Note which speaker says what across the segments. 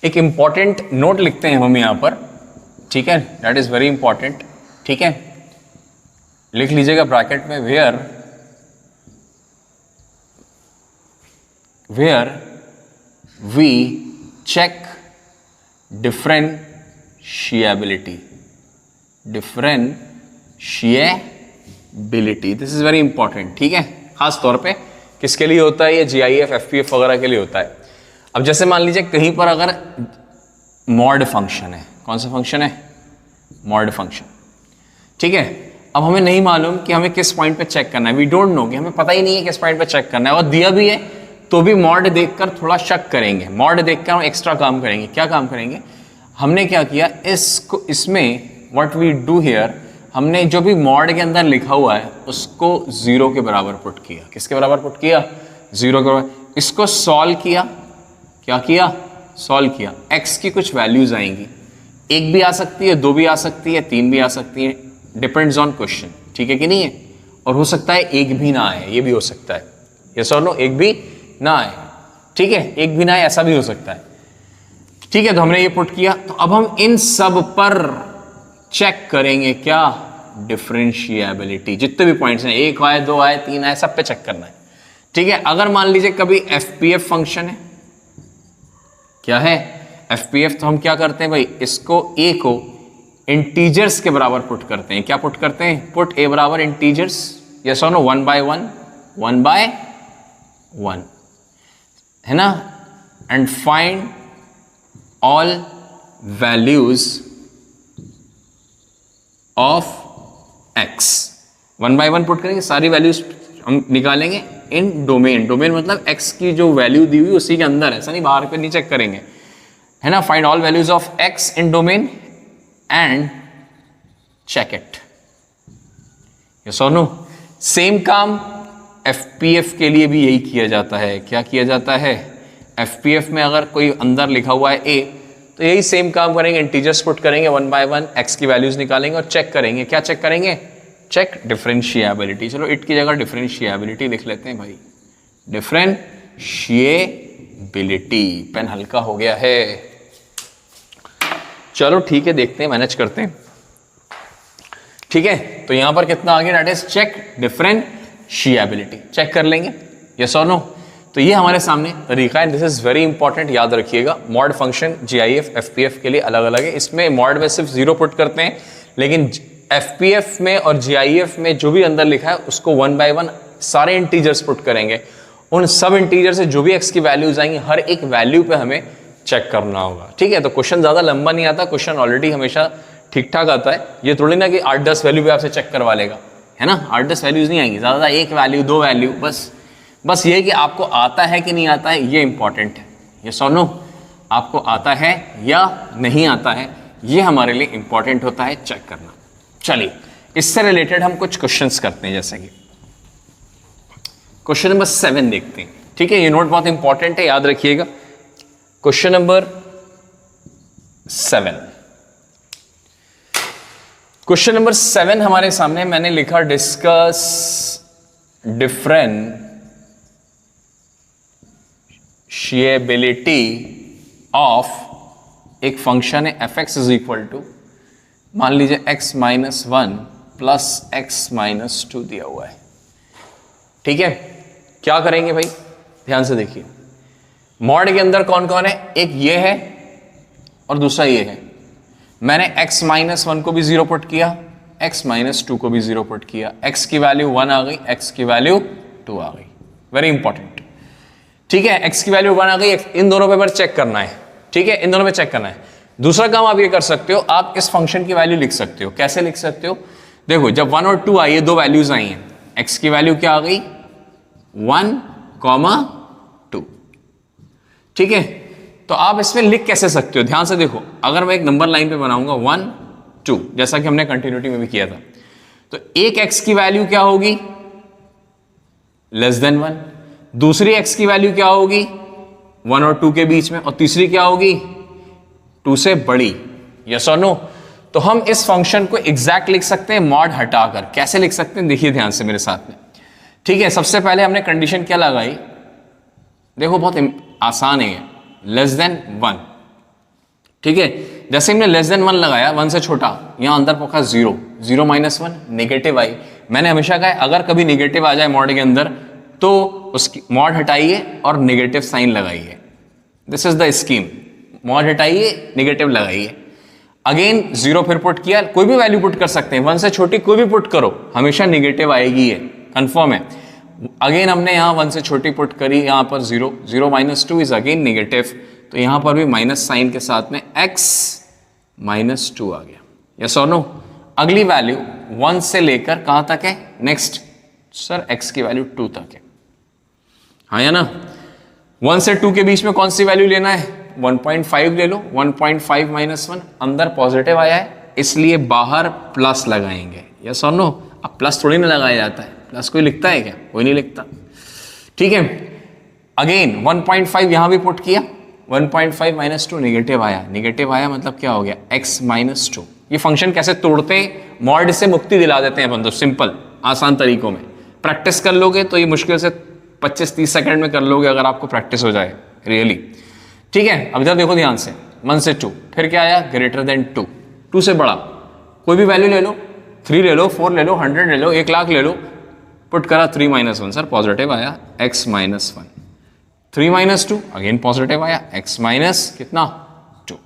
Speaker 1: एक important note लिखते हैं हम यहां पर, ठीक है, दैट इज वेरी इंपॉर्टेंट, ठीक है, लिख लीजिएगा ब्रैकेट में, where we check differentiability, this is very important, ठीक है, खास तौर पे किसके लिए होता है ये, जीआईएफ एफपीएफ वगैरह के लिए होता है। अब जैसे मान लीजिए कहीं पर अगर मॉड फंक्शन है, कौन सा फंक्शन है, मॉड फंक्शन, ठीक है, अब हमें नहीं मालूम कि हमें किस पॉइंट पे चेक करना है, वी डोंट नो, कि हमें पता ही नहीं है किस पॉइंट पे चेक करना है, और दिया भी है तो भी मॉड देखकर थोड़ा शक करेंगे, मॉड देखकर हम एक्स्ट्रा काम करेंगे। क्या काम करेंगे, हमने क्या किया, इसमें व्हाट वी डू हियर, हमने जो भी मॉड के अंदर लिखा हुआ है उसको 0 के बराबर पुट किया। किसके बराबर पुट किया, 0 के बराबर। इसको सॉल्व किया, क्या किया, सॉल्व किया, x की कुछ वैल्यूज आएंगी, 1 भी आ सकती है, 2 भी आ सकती है, 3 भी आ सकती है, डिपेंड्स ऑन क्वेश्चन, ठीक है कि नहीं है, और हो सकता है 1 भी ना आए, ये भी हो सकता है, यस और नो, 1 भी ना आए, ठीक है, 1 भी ना आए, ऐसा भी हो सकता है, ठीक है। तो हमने ये पुट किया, तो अब हम इन सब पर चेक करेंगे क्या, डिफरेंशिएबिलिटी, जितने भी पॉइंट्स हैं, 1 आए, 2 आए, 3 आए, सब पे चेक करना है, ठीक है। अगर मान लीजिए कभी एफपीएफ फंक्शन है, क्या है एफपीएफ, तो हम क्या करते हैं भाई, इसको a को इंटीजर्स के बराबर पुट करते हैं। क्या पुट करते हैं, पुट a बराबर इंटीजर्स, यस और नो, 1 by 1, 1 by 1, है ना, and find all values of x, 1 by 1 put करेंगे, सारी वैल्यूज हम निकालेंगे इन डोमेन, डोमेन मतलब x की जो वैल्यू दी हुई उसी के अंदर है, ऐसा नहीं बाहर पे नहीं चेक करेंगे, है ना, find all values of x in domain and check it, yes और नो। सेम काम एफपीएफ के लिए भी यही किया जाता है। क्या किया जाता है, एफपीएफ में अगर कोई अंदर लिखा हुआ है a, तो यही सेम काम करेंगे, इंटीजर्स पुट करेंगे, 1 by 1 x की वैल्यूज निकालेंगे और चेक करेंगे। क्या चेक करेंगे, चेक डिफरेंशिएबिलिटी। चलो इट की जगह डिफरेंशिएबिलिटी लिख लेते हैं भाई, डिफरेंशिएबिलिटी, पेन हल्का हो गया है, चलो ठीक है, देखते हैं, मैनेज करते हैं, ठीक है। तो यहां पर कितना आ गया, that is check differentiability, check कर लेंगे, यस और नो। तो ये हमारे सामने तरीका है, दिस इज वेरी इंपॉर्टेंट, याद रखिएगा। मॉड फंक्शन जीआईएफ एफपीएफ के लिए अलग अलग है, इसमें मॉड में सिर्फ 0 पुट करते हैं, लेकिन एफपीएफ में और जीआईएफ में जो भी अंदर लिखा है उसको 1 by 1 सारे इंटीजर्स पुट करेंगे, उन सब इंटीजर से जो भी एक्स की वैल्यूज आएंगी हर एक वैल्यू पे हमें चेक करना होगा, ठीक है। तो क्वेश्चन ज्यादा लंबा नहीं आता, क्वेश्चन ऑलरेडी हमेशा ठीक ठाक आता है, ये थोड़ी ना कि 8-10 वैल्यू पे आपसे चेक करवा लेगा, है ना, 8-10 वैल्यूज नहीं आएंगी, ज्यादा 1 वैल्यू 2 वैल्यू, बस ये कि आपको आता है कि नहीं आता है, ये इंपॉर्टेंट है, ये सुनो, आपको आता है या नहीं आता है, ये हमारे लिए इंपॉर्टेंट होता है चेक करना। चलिए इससे रिलेटेड हम कुछ क्वेश्चंस करते हैं, जैसे कि क्वेश्चन नंबर 7 देखते हैं, ठीक है, ये नोट बहुत इंपॉर्टेंट है, याद रखिएगा। क्वेश्चन नंबर 7, क्वेश्चन नंबर 7 हमारे सामने मैंने लिखा, डिस्कस डिफरेंशिएबिलिटी ऑफ, एक फंक्शन है fx इज इक्वल टू, मान लीजिए x minus 1 plus x minus 2 दिया हुआ है, ठीक है। क्या करेंगे भाई, ध्यान से देखिए, मॉड के अंदर कौन कौन है, एक ये है और दूसरा ये है। मैंने x माइनस 1 को भी 0 पुट किया, x माइनस 2 को भी 0 पुट किया, x की वैल्यू 1 आ गई, x की वैल्यू 2 आ गई, वेरी इंपॉर्टेंट, ठीक है। x की वैल्यू 1 आ गई, इन दोनों पे चेक करना है, ठीक है, इन दोनों पे चेक करना है। दूसरा काम आप ये कर सकते हो, आप इस फंक्शन की वैल्यू लिख सकते हो। कैसे लिख सकते हो, देखो जब 1 और 2 आई है, 2 वैल्यूज आई हैं, x की वैल्यू क्या आ गई, 1, 2, ठीक है। तो आप इसमें लिख कैसे सकते हो, ध्यान से देखो, अगर मैं एक नंबर लाइन पे बनाऊंगा 1, 2, जैसा कि हमने कंटिन्यूटी में भी किया था, तो एक x की वैल्यू क्या होगी, लेस देन 1, दूसरी x की वैल्यू क्या होगी, 1 और 2 के बीच में, और तीसरी क्या होगी, 2 से बड़ी, यस और नो। तो हम इस फंक्शन को एग्जैक्ट लिख सकते हैं मॉड हटाकर। कैसे लिख सकते हैं, देखिए ध्यान से मेरे साथ में, ठीक है। सबसे पहले हमने कंडीशन क्या लगाई, देखो बहुत आसान है, लेस देन 1, ठीक है, जैसे हमने लेस देन 1 लगाया, 1 से छोटा, यहाँ अंदर पहुंचा 0, 0 माइनस 1 नेगेटिव आई। मैंने हमेशा कहा अगर कभी नेगेटिव आ जाए मॉड के अंदर तो उसकी मॉड हटाइए और नेगेटिव साइन लगाइए। This is the scheme, mod हटाइए नेगेटिव लगाइए। अगेन 0 फिर पुट किया, कोई भी वैल्यू पुट कर सकते हैं, 1 से छोटी कोई भी पुट करो, हमेशा नेगेटिव आएगी, ये कंफर्म है। अगेन हमने यहाँ 1 से छोटी पुट करी, यहाँ पर 0, 0 माइनस 2 इज अगेन नेगेटिव, तो यहाँ पर भी माइनस साइन के साथ में x माइनस 2 आ गया। यस और नो? अगली वैल्यू 1 से लेकर कहाँ तक है? नेक्स्ट सर x की वैल्यू 2 तक है, हाँ या ना? 1 से 2 के बीच में कौन सी वैल्यू लेना है? 1.5 ले लो, 1.5 माइनस 1, अंदर पॉजिटिव आया है इसलिए बाहर प्लस लगाएंगे। यस और नो? अब प्लस थोड़ी ना लगाया जाता है, प्लस कोई लिखता है क्या? कोई नहीं लिखता, ठीक है। अगेन 1.5 यहां भी पुट किया, 1.5 माइनस 2 नेगेटिव आया, नेगेटिव आया मतलब क्या हो गया? x minus 2। ये फंक्शन कैसे तोड़ते हैं, मॉड से मुक्ति दिला देते हैं अपन तो, सिंपल आसान तरीकों में। प्रैक्टिस कर लोगे तो ये मुश्किल से 25-30 सेकंड में कर लोगे अगर आपको प्रैक्टिस हो जाए रियली, ठीक है। अब इधर देखो ध्यान से, 1 से 2, फिर क्या आया? ग्रेटर देन 2, 2 से बड़ा कोई भी वैल्यू ले लो, 3 ले लो, 4 ले लो, 100 ले लो, 1 लाख ले लो, पुट करा 3 माइनस 1, सर पॉजिटिव आया x minus 1, 3 minus 2 again positive आया x माइनस कितना? 2,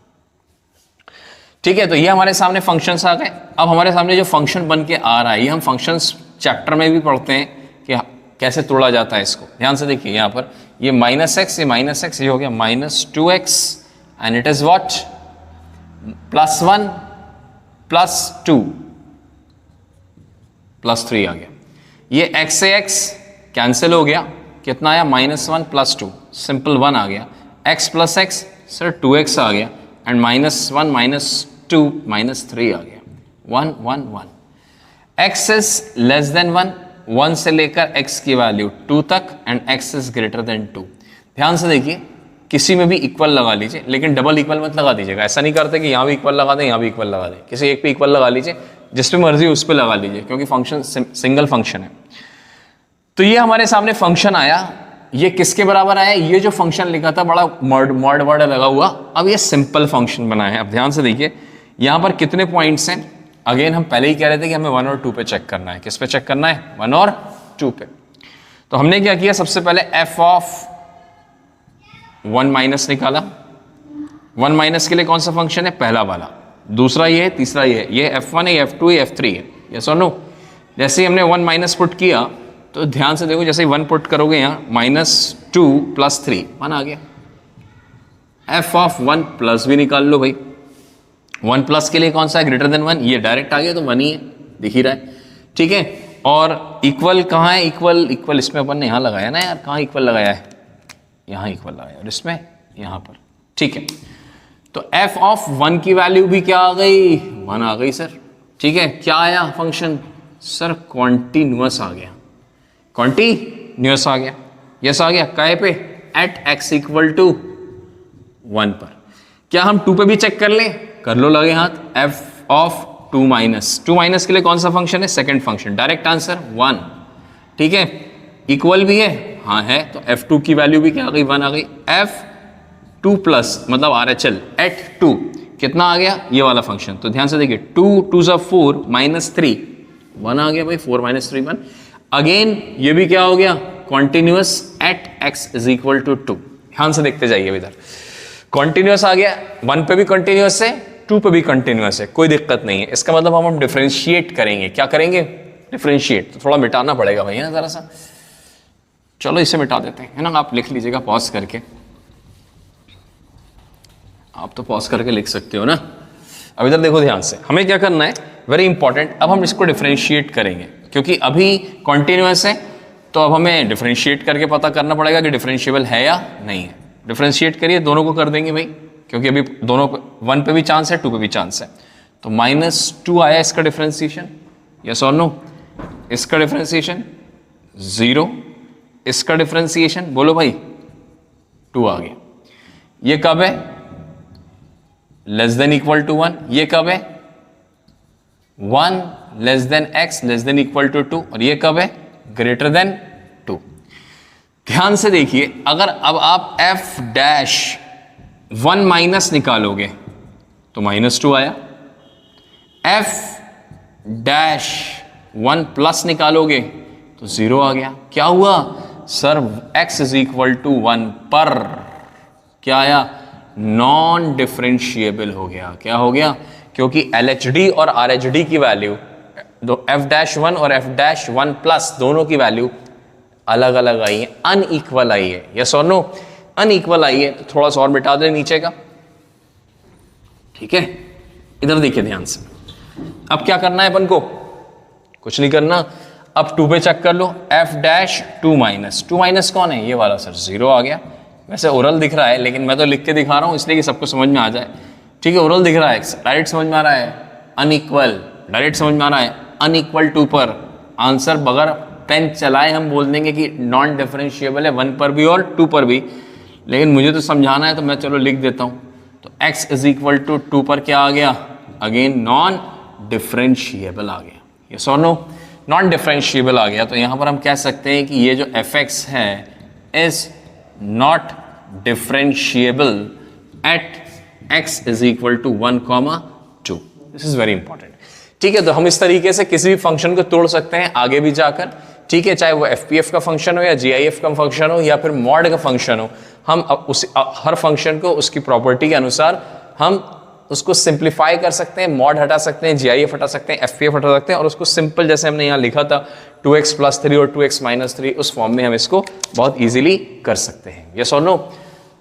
Speaker 1: ठीक है। तो ये हमारे सामने फंक्शंस आ गए। अब हमारे सामने जो फंक्शन बन के आ रहा है, ये हम फंक्शंस चैप्टर में भी पढ़ते हैं कि कैसे तोड़ा जाता है इसको। ध्यान से देखिए, यहाँ पर ये माइनस एक्स, ये माइनस एक्स, ये हो गया minus 2x and it is what? Plus 1 plus 2 plus 3 आ गया। ये x से x कैंसिल हो गया, कितना आया? माइनस 1 प्लस 2, सिंपल 1 आ गया। x plus x sir 2x आ गया, एंड माइनस 1 माइनस 2 माइनस 3 आ गया, 1 1 1। x इज लेस देन 1, 1 से लेकर x की वैल्यू 2 तक, and x is greater than 2। ध्यान से देखिए, किसी में भी इक्वल लगा लीजिए, लेकिन डबल इक्वल मत लगा दीजिएगा। ऐसा नहीं करते कि यहाँ भी इक्वल लगा दें, यहाँ भी इक्वल लगा दें, किसी एक पे इक्वल लगा लीजिए, जिस पे मर्जी उस पे लगा लीजिए, क्योंकि फंक्शन सिंगल फंक्शन है। तो ये हमारे सामने फंक्शन आया, ये किसके बराबर आया? ये जो फंक्शन लिखा था बड़ा मॉड वर्ड लगा हुआ, अब ये सिंपल फंक्शन बना है। अब ध्यान से देखिए, यहाँ पर कितने पॉइंट्स हैं? अगेन हम पहले ही कह रहे थे कि हमें 1 और 2 पे चेक करना है। किस पे चेक करना है? 1 और 2 पे। तो हमने क्या किया? सबसे पहले f ऑफ 1 माइनस निकाला। 1 माइनस के लिए कौन सा फंक्शन है? पहला वाला, दूसरा ये है, तीसरा ये है, ये f1 है, ये f2 है, f3 है। यस और नो? जैसे ही हमने 1 माइनस पुट किया तो ध्यान से देखो, जैसे ही 1 पुट करोगे यहाँ, माइनस 2 प्लस 3 1 आ गया। f ऑफ 1 प्लस भी निकाल लो भाई, 1 प्लस के लिए कौन सा है? ग्रेटर देन 1, ये डायरेक्ट आ गया तो 1 ही है, दिख ही रहा है, ठीक है। और इक्वल कहाँ है? इक्वल इसमें अपन ने यहाँ लगाया ना यार, कहाँ इक्वल लगाया है? यहाँ इक्वल लगाया, और इसमें यहाँ पर, ठीक है। तो f ऑफ 1 की वैल्यू भी क्या आ गई? 1 आ गई सर, ठीक है। क्या आया फंक्शन? सर कॉन्टिन्यूअस आ गया, कॉन्टिन्यूअस आ गया, यस आ गया। काय पे? एट x इक्वल टू 1 पर। क्या हम 2 पे भी चेक कर लें? कर लो लगे हाथ। f ऑफ 2 माइनस के लिए कौन सा फंक्शन है? सेकंड फंक्शन, डायरेक्ट आंसर 1, ठीक है। इक्वल भी है, हाँ है, तो f2 की वैल्यू भी क्या आ गई? 1 आ गई। f2 प्लस मतलब RHL एट 2 कितना आ गया? ये वाला फंक्शन। तो ध्यान से देखिए, 2 2 4 माइनस 3 1 आ गया भाई, 4 माइनस 3 1। अगेन ये भी क्या हो गया? Continuous at x is equal to 2। ध्यान से देखते जाइए इधर, कॉन्टिन्यूअस आ गया, 1 पे भी कॉन्टिन्यूअस है, 2 पे भी कॉन्टिन्यूअस है, कोई दिक्कत नहीं है। इसका मतलब हम डिफरेंशिएट करेंगे। क्या करेंगे? डिफरेंशिएट। तो थोड़ा मिटाना पड़ेगा भैया जरा सा, चलो इसे मिटा देते हैं, है ना। आप लिख लीजिएगा पॉज करके, आप तो पॉज करके लिख सकते हो ना। अब इधर देखो ध्यान से, हमें क्या करना है? वेरी इंपॉर्टेंट, अब हम इसको डिफरेंशिएट करेंगे, क्योंकि अभी कॉन्टिन्यूअस है, तो अब हमें डिफरेंशिएट करके पता करना पड़ेगा कि डिफरेंशिएबल है या नहीं है। डिफरेंशिएट करिए, दोनों को कर देंगे भाई, क्योंकि अभी दोनों 1 पे भी चांस है, 2 पे भी चांस है। तो -2 आया इसका डिफरेंशिएशन, यस और नो? इसका डिफरेंशिएशन 0, इसका डिफरेंशिएशन बोलो भाई 2 आ गया। ये कब है? Less than equal to 1। ये कब है? 1 less than x less than equal to 2। और ये कब है? Greater than 2। ध्यान से देखिए, अगर अब आप f डैश 1 माइनस निकालोगे, तो -2 आया। f डैश 1 प्लस निकालोगे तो 0 आ गया। क्या हुआ sir, x is equal to 1 पर क्या आया, नॉन डिफरेंशिएबल हो गया। क्या हो गया, क्योंकि LHD और RHD की वैल्यू, दो f-1 और f-1 प्लस दोनों की वैल्यू अलग अलग आई है, अनइक्वल आई है। यस और नो, अनइक्वल आई है। तो थोड़ा सा और मिटा दे नीचे का, ठीक है। इधर देखिए ध्यान से, अब क्या करना है अपन को, कुछ नहीं करना। अब 2 पे चेक कर लो, f-2 माइनस, 2 माइनस कौन है, ये वाला सर, 0 आ गया। वैसे ओरल दिख रहा है, लेकिन मैं तो लिख के दिखा रहा हूं इसलिए कि सबको समझ में आ जाए, ठीक है। ओरल दिख रहा है, डायरेक्ट समझ में आ रहा है, अनइक्वल, डायरेक्ट समझ में आ रहा है, अनइक्वल 2 पर आंसर बगैर पेन चलाए हम बोल देंगे कि नॉन डिफरेंशिएबल है 1 पर भी और 2 पर भी, लेकिन मुझे तो समझाना है तो मैं चलो लिख देता हूं। तो x इज इक्वल टू 2 पर क्या आ गया, अगेन नॉन डिफरेंशिएबल आ गया। यस और नो, नॉन डिफरेंशिएबल आ गया। तो यहां पर हम कह सकते हैं कि ये जो fx है is not differentiable at x is equal to 1,2। This is very important, ठीक है। तो हम इस तरीके से किसी भी फंक्शन को तोड़ सकते हैं आगे भी जाकर, ठीक है, चाहे वो FPF का फंक्शन हो या GIF का फंक्शन हो या फिर मॉड का फंक्शन हो। हम हर फंक्शन को उसकी प्रॉपर्टी के अनुसार हम उसको सिंप्लीफाई कर सकते हैं, मॉड हटा सकते हैं, GIF हटा सकते हैं, FPF हटा सकते हैं, और उसको सिंपल जैसे हमने यहाँ लिखा था 2x + 3 और 2x - 3, उस फॉर्म में हम इसको बहुत ईजिली कर सकते हैं। यस और नो,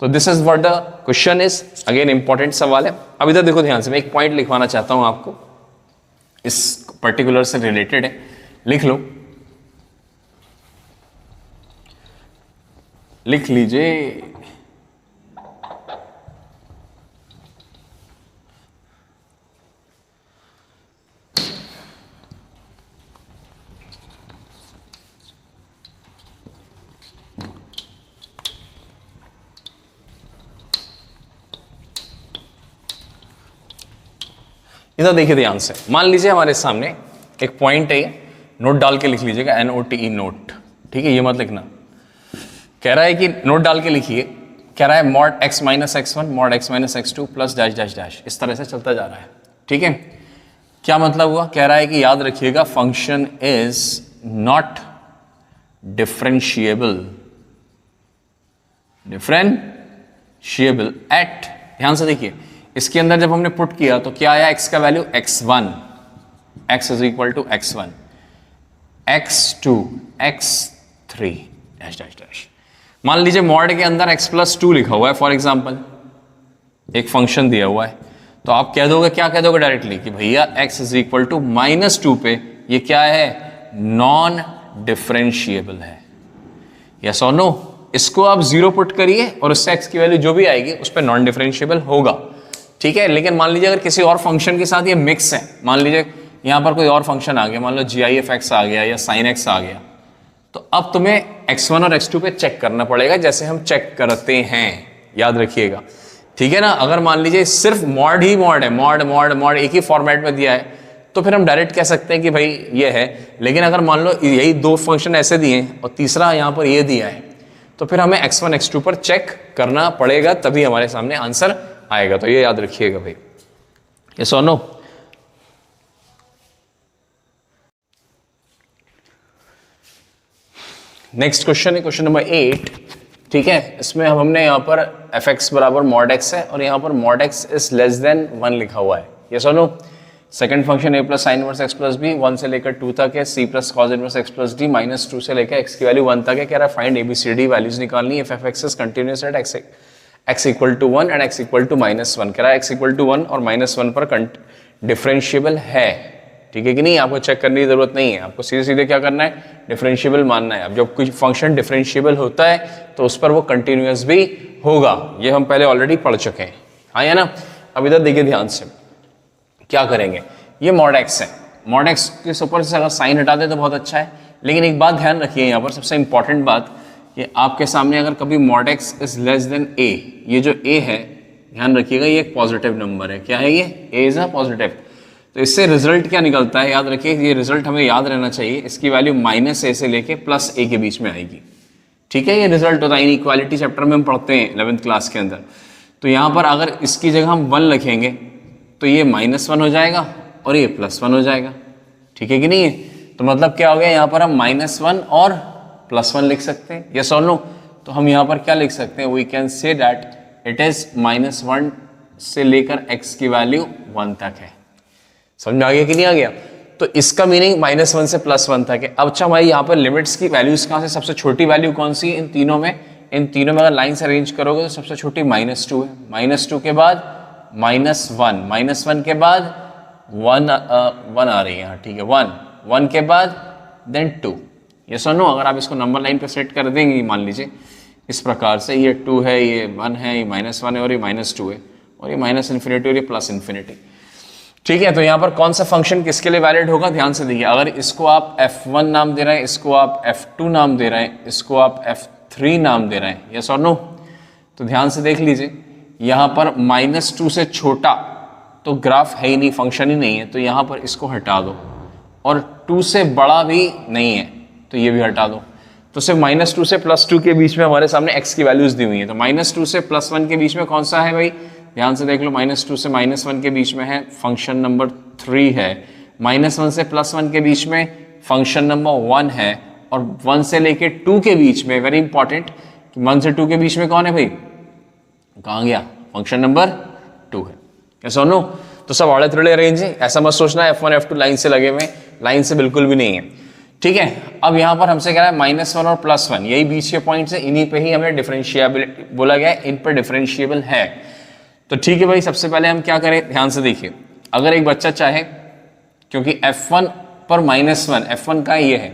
Speaker 1: तो this is what the question is. Again important सवाल है। अब इधर देखो ध्यान से, मैं एक पॉइंट लिखवाना चाहता हूं आपको, इस पर्टिकुलर से रिलेटेड है, लिख लो, लिख लीजिए। इधर देखिए ध्यान से, मान लीजिए हमारे सामने एक पॉइंट है, नोट डाल के लिख लीजिएगा, NOTE नोट, ठीक है। ये मत लिखना, कह रहा है कि नोट डाल के लिखिए, कह रहा है mod x - x1 mod x - x2 plus dash dash dash, इस तरह से चलता जा रहा है, ठीक है। क्या मतलब हुआ, कह रहा है कि याद रखिएगा function is not differentiable eight, ध्यान से देखिए, इसके अंदर जब हमने पुट किया तो क्या आया, x का value x1, x is equal to x1, x2, x3 dash dash dash. मान लीजिए मॉड के अंदर x + 2 लिखा हुआ है, फॉर एग्जाम्पल एक फंक्शन दिया हुआ है, तो आप कह दोगे, क्या कह दोगे डायरेक्टली कि भैया x इज इक्वल टू -2 पे ये क्या है, नॉन डिफरेंशिएबल है। यस और नो, इसको आप 0 पुट करिए और उससे x की वैल्यू जो भी आएगी उस पर नॉन डिफरेंशिएबल होगा, ठीक है। लेकिन मान लीजिए अगर किसी और फंक्शन के साथ ये मिक्स है, मान लीजिए यहां पर कोई और फंक्शन आ गया, मान लो GIF(x) आ गया या sin(x) आ गया, तो अब तुम्हें x1 और x2 पे चेक करना पड़ेगा जैसे हम चेक करते हैं, याद रखिएगा, ठीक है ना। अगर मान लीजिए सिर्फ मॉड ही मॉड है, मॉड मॉड मॉड एक ही फॉर्मेट में दिया है, तो फिर हम डायरेक्ट कह सकते हैं कि भाई ये है। लेकिन अगर मान लो यही 2 फंक्शन ऐसे दिए हैं और तीसरा यहाँ पर ये दिया है, तो फिर हमें x1 x2 पर चेक करना पड़ेगा, तभी हमारे सामने आंसर आएगा। तो ये याद रखिएगा भाई, यस और नो। नेक्स्ट क्वेश्चन है क्वेश्चन नंबर 8, ठीक है। इसमें हमने यहाँ पर fx बराबर मॉड x है और यहाँ पर mod x is less than 1 लिखा हुआ है, यस और no. Second function a + sin inverse x + b 1 से लेकर 2 तक है, c + cos inverse x + d -2 से लेकर x की वैल्यू 1 तक है। कह रहा है फाइंड ABCD वैल्यूज निकालनी है if fx is continuous at x equal to 1 and x equal to -1। कह रहा है x इक्वल टू 1 और -1 पर डिफरेंशिएबल है, ठीक है कि नहीं। आपको चेक करने की जरूरत नहीं है, आपको सीधे सीधे क्या करना है, डिफरेंशिएबल मानना है। अब जब कोई फंक्शन डिफरेंशिएबल होता है तो उस पर वो कंटिन्यूअस भी होगा, ये हम पहले ऑलरेडी पढ़ चुके हैं, हाँ या ना। अब इधर देखिए ध्यान से, क्या करेंगे, ये मॉड x है, मॉड x के ऊपर से अगर साइन हटा दे तो बहुत अच्छा है। लेकिन एक बात ध्यान रखिए यहाँ पर, सबसे इंपॉर्टेंट बात, कि आपके सामने अगर कभी mod x is less then a, ये जो a है ध्यान रखिएगा ये एक पॉजिटिव नंबर है। क्या है ये, a इज अ पॉजिटिव। तो इससे रिजल्ट क्या निकलता है, याद रखिए, ये रिजल्ट हमें याद रहना चाहिए, इसकी वैल्यू -a से लेके +a के बीच में आएगी, ठीक है। ये रिजल्ट होता है, इनइक्वालिटी चैप्टर में हम पढ़ते हैं 11th क्लास के अंदर। तो यहाँ पर अगर इसकी जगह हम 1 लिखेंगे तो ये -1 हो जाएगा और ये +1 हो जाएगा, ठीक है कि नहीं है? तो मतलब क्या हो गया, यहाँ पर हम -1 और +1 लिख सकते हैं, यस और नो? तो हम यहाँ पर क्या लिख सकते हैं, we can say that it is -1 से लेकर x की वैल्यू 1 तक है। समझ में आ गया कि नहीं आ गया? तो इसका मीनिंग -1 से +1 तक है। अब अच्छा भाई यहाँ पर लिमिट्स की वैल्यूज कहाँ से, सबसे छोटी वैल्यू कौन सी है इन तीनों में? इन तीनों में अगर लाइन से अरेंज करोगे तो सबसे छोटी -2 है, -2 के बाद -1, -1 के बाद 1 आ रही है यहाँ, ठीक है, 1 के बाद देन 2, ये सुनो। अगर आप इसको नंबर लाइन पे सेट कर देंगे, मान लीजिए इस प्रकार से, ये 2 है, ये 1 है, ये -1 है और ये -2 है और ये -∞ और ये +∞, ठीक है। तो यहाँ पर कौन सा फंक्शन किसके लिए वैलिड होगा, ध्यान से देखिए। अगर इसको आप f1 नाम दे रहे हैं, इसको आप f2 नाम दे रहे हैं, इसको आप f3 नाम दे रहे हैं, यस और नो? तो ध्यान से देख लीजिए, यहाँ पर -2 से छोटा तो ग्राफ है ही नहीं, फंक्शन ही नहीं है, तो यहाँ पर इसको हटा दो, और 2 से बड़ा भी नहीं है तो ये भी हटा दो। तो सिर्फ -2 से +2 के बीच में हमारे सामने x की वैल्यूज दी हुई है। तो -2 से +1 के बीच में कौन सा है भाई, ध्यान से देख लो, -2 से -1 के बीच में है फंक्शन नंबर 3 है, -1 से +1 के बीच में फंक्शन नंबर 1 है, और 1 से लेके 2 के बीच में, वेरी इंपॉर्टेंट, 1 से 2 के बीच में कौन है भाई, कहाँ गया, फंक्शन नंबर 2 है, कैसा नो? तो सब ऑर्डर थ्रेड अरेंज है, ऐसा मत सोचना f1 f2 लाइन से लगे हुए, लाइन से बिल्कुल भी नहीं है, ठीक है। अब यहाँ पर हमसे कह रहा है -1 और +1, यही बीच के पॉइंट्स है, इन्हीं पे ही हमें डिफरेंशिएबिलिटी बोला गया है, इन पर डिफरेंशिएबल है। तो ठीक है भाई, सबसे पहले हम क्या करें, ध्यान से देखिए। अगर एक बच्चा चाहे, क्योंकि f1 पर -1, f1 का ये है,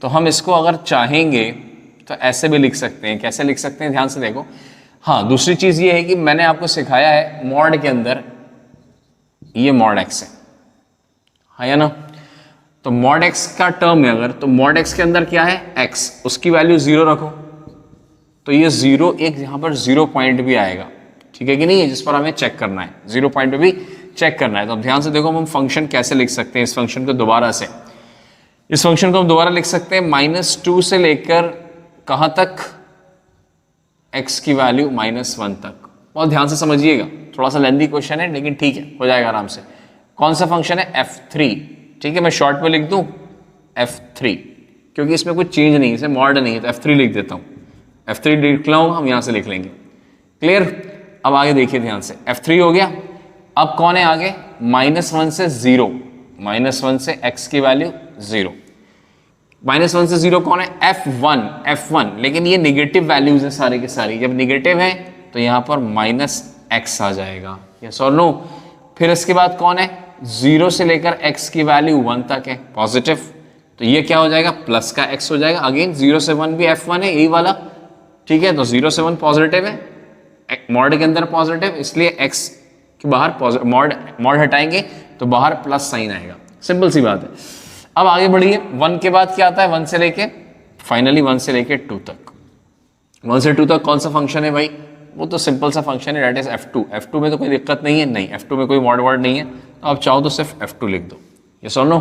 Speaker 1: तो हम इसको अगर चाहेंगे तो ऐसे भी लिख सकते हैं। कैसे लिख सकते हैं, ध्यान से देखो। हाँ, दूसरी चीज ये है कि मैंने आपको सिखाया है मॉड के अंदर ये मॉड x है या ना? तो मॉड x का टर्म है अगर, तो मॉड x के अंदर क्या है, x, उसकी वैल्यू 0 रखो, तो ये 0 एक यहाँ पर 0 पॉइंट भी आएगा, ठीक है कि नहीं है, जिस पर हमें चेक करना है, 0 पॉइंट पे भी चेक करना है। तो अब ध्यान से देखो, हम फंक्शन कैसे लिख सकते हैं इस फंक्शन को दोबारा से। इस फंक्शन को हम दोबारा लिख सकते हैं -2 से लेकर कहाँ तक, x की वैल्यू -1 तक। बहुत ध्यान से समझिएगा, थोड़ा सा लेंथी क्वेश्चन है लेकिन ठीक है, हो जाएगा आराम से। कौन सा फंक्शन है, f3, ठीक है। मैं शॉर्ट में लिख दूं f3, क्योंकि इसमें कुछ चेंज नहीं है, इसे मॉड नहीं है, तो f3 लिख देता हूं। f3 लिख लाऊं, हम यहां से लिख लेंगे, क्लियर। अब आगे देखिए ध्यान से, f3 हो गया। अब कौन है आगे, -1 से 0, -1 से x की वैल्यू 0, -1 से 0 कौन है, f1, लेकिन ये निगेटिव वैल्यूज है सारे के सारी। जब निगेटिव है तो यहाँ पर -x आ जाएगा, यस और नो? फिर इसके बाद कौन है, 0 से लेकर x की वैल्यू 1 तक है, पॉजिटिव, तो ये क्या हो जाएगा, प्लस का x हो जाएगा। अगेन 0 से 1 भी f1 है, यही वाला, ठीक है। तो 0 से 1 पॉजिटिव है, मॉड के अंदर पॉजिटिव, इसलिए x के बाहर मॉड हटाएंगे तो बाहर प्लस साइन आएगा, सिंपल सी बात है। अब आगे बढ़िए, 1 के बाद क्या आता है, 1 से लेके फाइनली 1 से लेके 2 तक। 1 से 2 तक कौन सा फंक्शन है भाई, वो तो सिंपल सा फंक्शन है, दैट इज f2। f2 में तो कोई दिक्कत नहीं है, नहीं f2 में कोई मॉड वर्ड नहीं है, तो आप चाहो तो सिर्फ f2 लिख दो, ये सुन लो।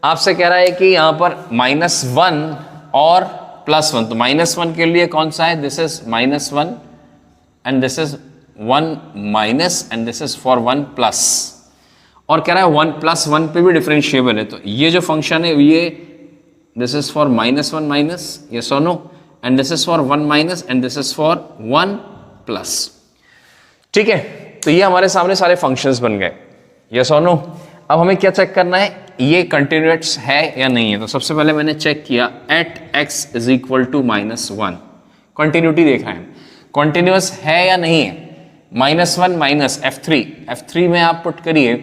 Speaker 1: आपसे कह रहा है कि यहाँ पर -1 और +1, तो -1 के लिए कौन सा है, this is -1 and this is 1 minus and this is for 1 plus, और कह रहा है 1 + 1 पे भी डिफरेंशिएबल है। तो ये जो फंक्शन है ये, this is for -1 minus, yes और no, and this is for 1 minus and this is for 1 plus, ठीक है। तो ये हमारे सामने सारे फंक्शंस बन गए, यस और नो। अब हमें क्या चेक करना है, ये कंटिन्यूअस है या नहीं है। तो सबसे पहले मैंने चेक किया एट x = -1, कंटिन्यूटी देखा है, कंटिन्यूअस है या नहीं है। -1 माइनस f3 में आप पुट करिए,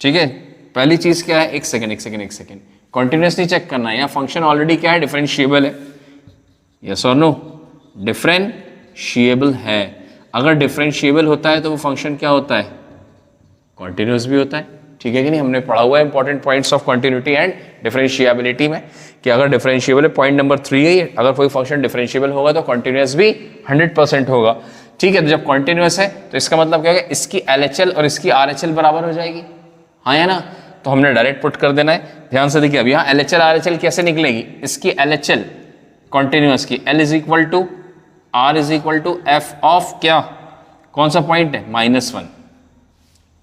Speaker 1: ठीक है। पहली चीज क्या है, एक सेकेंड, कंटिन्यूअसली चेक करना है, यहाँ फंक्शन ऑलरेडी क्या है, डिफरेंशिएबल है, यस और नो, डिफरेंशिएबल है। अगर डिफरेंशिएबल होता है तो वो फंक्शन क्या होता है, कॉन्टिन्यूस भी होता है, ठीक है कि नहीं। हमने पढ़ा हुआ है important points of continuity and differentiability में, कि अगर डिफरेंशिएबल है, पॉइंट नंबर 3 है, अगर कोई फंक्शन डिफरेंशिएबल होगा तो कॉन्टिन्यूस भी 100% होगा, ठीक है। तो जब कॉन्टिन्यूस है तो इसका मतलब क्या होगा, इसकी LHL और इसकी RHL बराबर हो जाएगी, हाँ या ना। तो हमने डायरेक्ट पुट कर देना है, ध्यान से देखिए। अब यहाँ LHL RHL कैसे निकलेगी, इसकी LHL कॉन्टिन्यूस की L = R = f ऑफ क्या, कौन सा पॉइंट है, -1,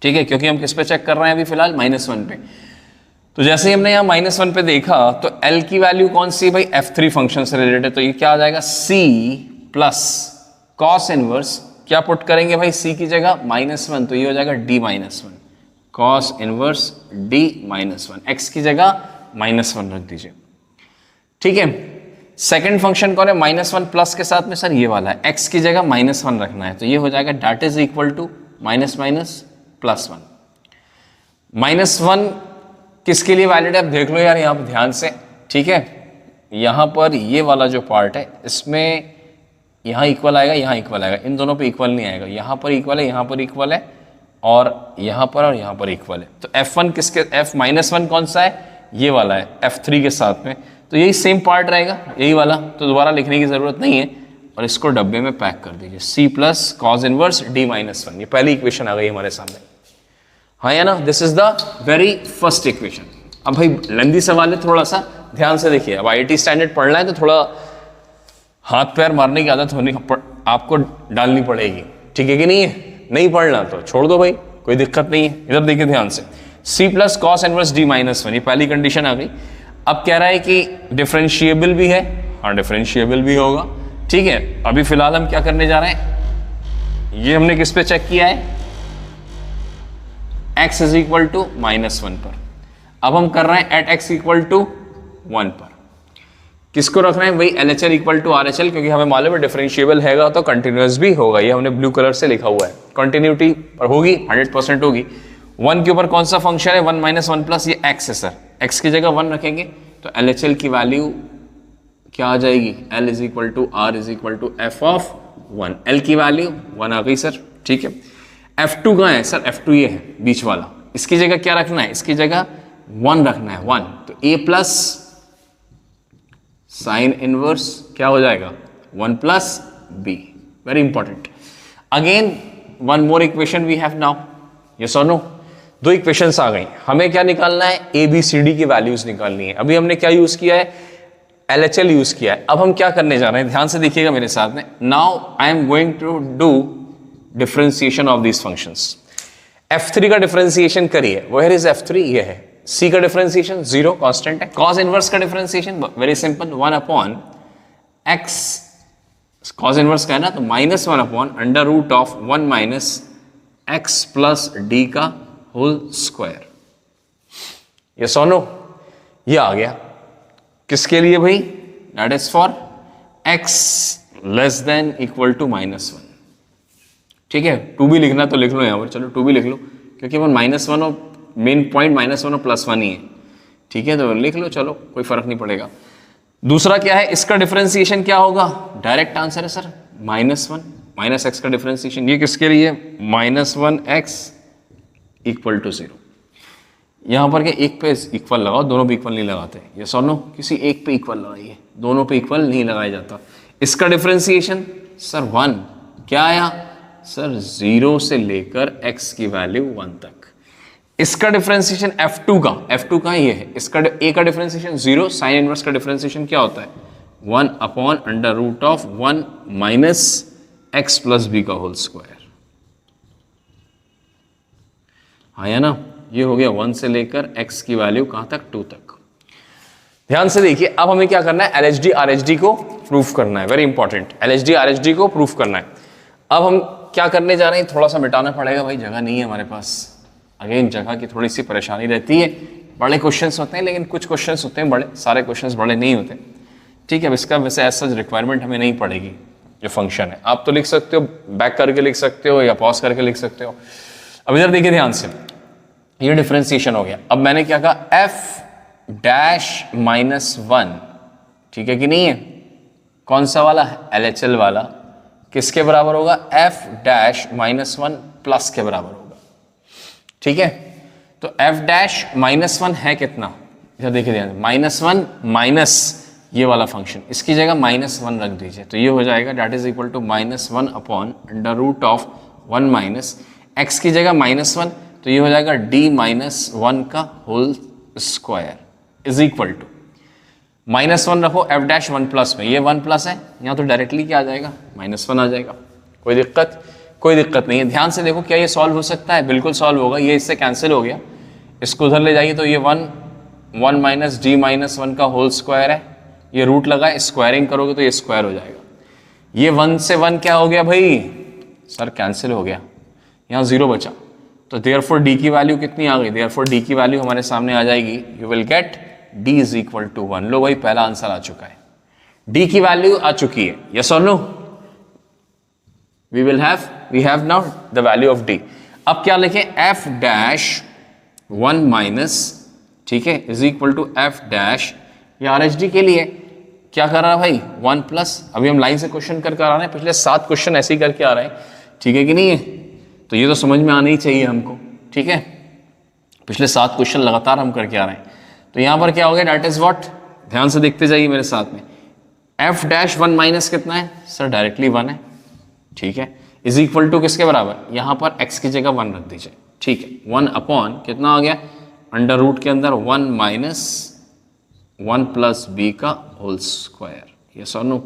Speaker 1: ठीक है, क्योंकि हम किस पे चेक कर रहे हैं अभी फिलहाल -1 पे। तो जैसे ही हमने यहाँ -1 पे देखा तो L की वैल्यू कौन सी है भाई, F3 फंक्शन से रिलेटेड है, तो ये क्या आ जाएगा C प्लस कॉस इनवर्स, क्या पुट करेंगे भाई C की जगह -1, तो ये हो जाएगा D-1 cos inverse D-1, X की जगह -1 रख दीजिए। ठीक है, सेकंड फंक्शन कौन है, -1 प्लस के साथ में सर ये वाला है, X की जगह -1 रखना है, तो ये हो जाएगा दैट इज इक्वल टू -1 -1 किसके लिए वैलिड है, अब देख लो यार यहाँ पर ध्यान से। ठीक है, यहाँ पर ये वाला जो पार्ट है इसमें यहाँ इक्वल आएगा, यहाँ इक्वल आएगा, इन दोनों पे इक्वल नहीं आएगा, यहाँ पर इक्वल है, यहाँ पर इक्वल है, और यहाँ पर इक्वल है। तो F1 किसके, F-1 कौन सा है, ये वाला है F3 के साथ में, तो यही सेम पार्ट रहेगा, यही वाला, तो दोबारा लिखने की जरूरत नहीं है, और इसको डब्बे में पैक कर दीजिए। C plus cos inverse D-1, ये पहली इक्वेशन आ गई हमारे सामने, हाँ या ना, this is the very first equation. अब भाई लेंदी सवाल है, थोड़ा सा ध्यान से देखिए, अब IIT स्टैंडर्ड पढ़ना है तो थोड़ा हाथ पैर मारने की आदत होनी आपको डालनी पड़ेगी, ठीक है कि नहीं है, नहीं पढ़ना तो छोड़ दो भाई, कोई दिक्कत नहीं है। इधर देखिए ध्यान से, C plus cos inverse D-1, ये पहली कंडीशन आ गई। अब कह रहा है कि डिफरेंशिएबल भी है, हाँ डिफरेंशिएबल भी होगा। ठीक है, अभी फिलहाल हम क्या करने जा रहे हैं, ये हमने किस पे चेक किया है, x इज इक्वल टू -1 पर। अब हम कर रहे हैं एट x इक्वल टू 1 पर, किसको रख रहे हैं भाई, LHL इक्वल टू RHL, क्योंकि हमें मालूम है डिफरेंशिएबल हैगा तो कंटिन्यूअस भी होगा, ये हमने ब्लू कलर से लिखा हुआ है, कंटिन्यूटी पर होगी 100% होगी। 1 के ऊपर कौन सा फंक्शन है, 1 - 1 प्लस, ये x है सर, x की जगह 1 रखेंगे तो LHL की वैल्यू क्या आ जाएगी, L is equal to R is equal to F of 1, L की वैल्यू 1 आ गई सर। ठीक है, F2 कहाँ है सर, F2 ये है बीच वाला, इसकी जगह क्या रखना है, इसकी जगह 1 रखना है, 1, तो A प्लस साइन इनवर्स क्या हो जाएगा, 1 plus B, very important. Again one more equation we have now, yes और नो, दो इक्वेशंस आ गई, हमें क्या निकालना है, ABCD की वैल्यूज निकालनी है। अभी हमने क्या यूज किया है, LHL यूज किया है। अब हम क्या करने जा रहे हैं, ध्यान से देखिएगा मेरे साथ में। Now I am going to do differentiation of these functions. F3 का डिफरेंशिएशन करिए, वेयर इज F3, ये है। C का डिफरेंशिएशन 0 कांस्टेंट है। कॉस इनवर्स का differentiation very simple, 1 upon x, cos inverse का है ना, तो -1 upon under root of 1 minus x plus d का होल स्क्वायर। ये सोनो, ये आ गया किसके लिए भाई, that is for x less than equal to -1। ठीक है, 2 भी लिखना तो लिख लो यहाँ पर, चलो 2 भी लिख लो, क्योंकि वो -1 और मेन पॉइंट -1 और +1 ही है। ठीक है, तो लिख लो, चलो कोई फर्क नहीं पड़ेगा। दूसरा क्या है, इसका डिफरेंशिएशन क्या होगा, डायरेक्ट आंसर है सर, -1 माइनस x का डिफरेंशिएशन, ये किसके लिए, -1x इक्वल टू 0। यहाँ पर क्या एक पे इक्वल लगाओ, दोनों पे इक्वल नहीं लगाते, ये सोनो किसी एक पे इक्वल लगाइए, दोनों पे इक्वल नहीं लगाया जाता। इसका डिफरेंशिएशन सर 1, क्या आया सर, 0 से लेकर x की वैल्यू 1 तक। इसका डिफरेंशिएशन F2 का ये है, इसका A का डिफरेंशिएशन 0, साइन इनवर्स का डिफरेंशिएशन क्या होता है, 1 upon under root of 1 minus x plus b का होल स्क्वायर। हाँ या ना, ये हो गया 1 से लेकर x की वैल्यू कहां तक, 2 तक। ध्यान से देखिए, अब हमें क्या करना है, LHD RHD को प्रूफ करना है, वेरी इंपॉर्टेंट, LHD RHD को प्रूफ करना है। अब हम क्या करने जा रहे हैं, थोड़ा सा मिटाना पड़ेगा भाई, जगह नहीं है हमारे पास। अगेन जगह की थोड़ी सी परेशानी रहती है, बड़े क्वेश्चंस होते हैं, लेकिन कुछ क्वेश्चंस होते हैं बड़े, सारे क्वेश्चंस बड़े नहीं होते। ठीक है, अब इसका वैसे ऐसा रिक्वायरमेंट हमें नहीं पड़ेगी, जो फंक्शन है आप तो लिख सकते हो, बैक करके लिख सकते हो या पॉज करके लिख सकते हो। अब इधर देखिए ध्यान से, ये डिफरेंशिएशन हो गया। अब मैंने क्या कहा, f-1, ठीक है कि नहीं है, कौन सा वाला है, LHL वाला, किसके बराबर होगा, f-1 प्लस के बराबर होगा। ठीक है, तो f-1 है कितना, इधर देखिए ध्यान, -1 माइनस ये वाला फंक्शन, इसकी जगह -1 रख दीजिए, तो ये हो जाएगा that is equal to -1 upon under root of 1 minus x की जगह -1, तो ये हो जाएगा d-1 का whole square is equal to -1 रखो f-1 प्लस में, ये 1 प्लस है, यहाँ तो डायरेक्टली क्या आ जाएगा, -1 आ जाएगा, कोई दिक्कत। कोई दिक्कत नहीं है। ध्यान से देखो, क्या ये सॉल्व हो सकता है? बिल्कुल सॉल्व होगा। ये इससे कैंसिल हो गया, इसको उधर ले जाइए तो ये 1 माइनस डी माइनस 1 का होल स्क्वायर है, ये रूट लगा, स्क्वायरिंग करोगे तो ये स्क्वायर हो जाएगा। ये 1 से 1 क्या हो गया भाई? सर कैंसिल हो गया, यहाँ 0 बचा, तो देयरफॉर डी की वैल्यू कितनी आ गई? देयरफॉर डी की वैल्यू हमारे सामने आ जाएगी, you will get D is equal to 1। लो भाई, पहला आंसर आ चुका है, डी की वैल्यू आ चुकी है। यस और no? We have now the value of D. अब क्या लिखें? एफ डैश 1 माइनस, ठीक है, is equal to F dash, ये आर एच डी के लिए क्या कर रहा है भाई? 1 प्लस, अभी हम लाइन से क्वेश्चन करके आ रहे हैं, पिछले 7 क्वेश्चन ऐसे ही करके आ रहे हैं, ठीक है कि नहीं है? तो ये तो समझ में आना ही चाहिए हमको, ठीक है? पिछले 7 क्वेश्चन लगातार हम करके आ रहे हैं। तो यहाँ पर क्या हो गया? That is what? ध्यान से देखते जाइए मेरे साथ में। एफ डैश 1 माइनस कितना है? सर डायरेक्टली 1 है, ठीक है, इज इक्वल टू किसके बराबर? यहाँ पर x की जगह 1 रख दीजिए, ठीक है। 1 अपॉन कितना आ गया? अंडर रूट के अंदर 1 माइनस 1 प्लस बी का होल स्क्वायर। यस और नो?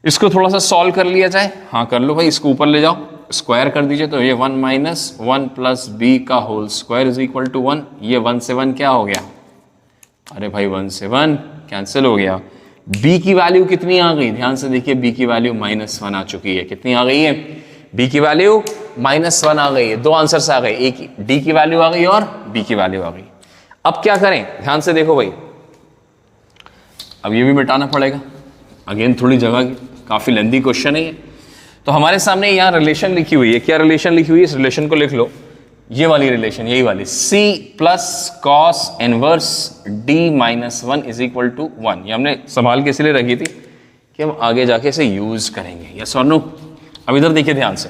Speaker 1: इसको थोड़ा सा सॉल्व कर लिया जाए। हाँ कर लो भाई, इसको ऊपर ले जाओ, स्क्वायर कर दीजिए, तो ये 1 माइनस 1 प्लस बी का whole square is equal to 1। ये 1 से 1 क्या हो गया? अरे भाई 1 से 1 कैंसिल हो गया। b की वैल्यू कितनी आ गई? ध्यान से देखिए, b की वैल्यू -1 आ चुकी है। कितनी आ गई है? b की वैल्यू -1 आ गई है। 2 आंसर्स आ गए, एक d की वैल्यू आ गई और b की वैल्यू आ गई। अब क्या करें? ध्यान से देखो भाई, अब ये भी मिटाना पड़ेगा, अगेन थोड़ी जगह की, काफी लेंथी क्वेश्चन है ये। तो हमारे सामने यहाँ रिलेशन लिखी हुई है। क्या रिलेशन लिखी हुई है? इस रिलेशन को लिख लो, ये वाली रिलेशन, यही वाली, c plus cos inverse d minus 1 is equal to 1। ये हमने संभाल के इसलिए रखी थी कि हम आगे जाके इसे यूज करेंगे। यस और नो? अब इधर देखिए ध्यान से,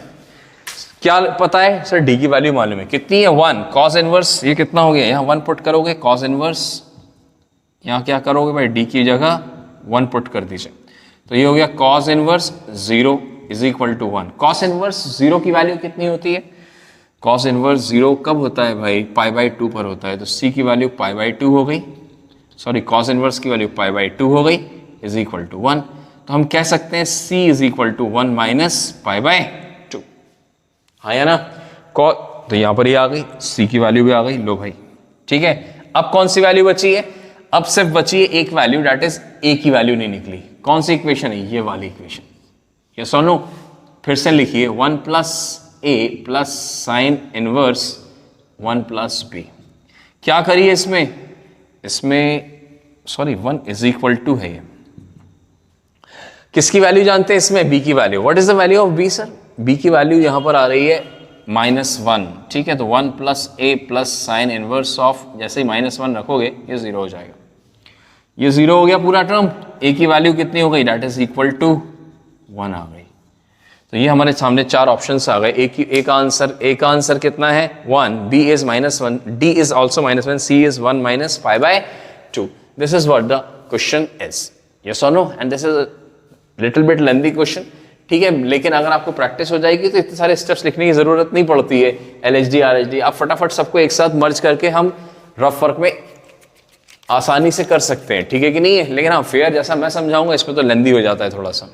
Speaker 1: क्या पता है? सर d की वैल्यू मालूम है, कितनी है? 1। कॉस इनवर्स ये कितना हो गया? यहाँ 1 पुट करोगे, कॉस इनवर्स यहाँ क्या करोगे भाई? d की जगह 1 पुट कर दीजिए, तो ये हो गया cos inverse 0 is equal to 1। Cos inverse 0 की वैल्यू कितनी होती है? कॉस इनवर्स 0 कब होता है भाई? π/2 पर होता है, तो c की वैल्यू π/2 हो गई, सॉरी कॉस इनवर्स की वैल्यू π/2 हो गई इज इक्वल टू 1। तो हम कह सकते हैं c is equal to 1 minus π/2। हाँ या ना? तो यहाँ पर ये आ गई, c की वैल्यू भी आ गई। लो भाई, ठीक है। अब कौन सी वैल्यू बची है? अब सिर्फ बची है एक वैल्यू, दैट इज a की वैल्यू नहीं निकली। कौन सी इक्वेशन है? ये वाली इक्वेशन। यस और नो? फिर से लिखिए, 1 plus a plus sine inverse 1 plus b। क्या करिए इसमें सॉरी 1 इज इक्वल टू है, किसकी वैल्यू जानते हैं इसमें? b की value. What is the value of b sir? b की वैल्यू यहां पर आ रही है -1, ठीक है। तो 1 plus a plus sine inverse of, जैसे ही -1 रखोगे ये 0 हो जाएगा, ये 0 हो गया पूरा टर्म। a की वैल्यू कितनी हो गई? दैट इज इक्वल टू 1 आ गई। तो ये हमारे सामने 4 ऑप्शंस आ गए। ए का आंसर कितना है? 1, b is -1, d is also -1, c is 1 minus π/2। This is what the question is. Yes और no? And this is little bit lengthy question, ठीक है, लेकिन अगर आपको प्रैक्टिस हो जाएगी तो इतने सारे स्टेप्स लिखने की जरूरत नहीं पड़ती है। LHD RHD आप फटाफट सबको एक साथ मर्ज करके हम रफ वर्क में आसानी से कर सकते हैं, ठीक है कि नहीं है? लेकिन हाँ, फेयर जैसा मैं समझाऊंगा इसमें तो लेंथी हो जाता है थोड़ा सा।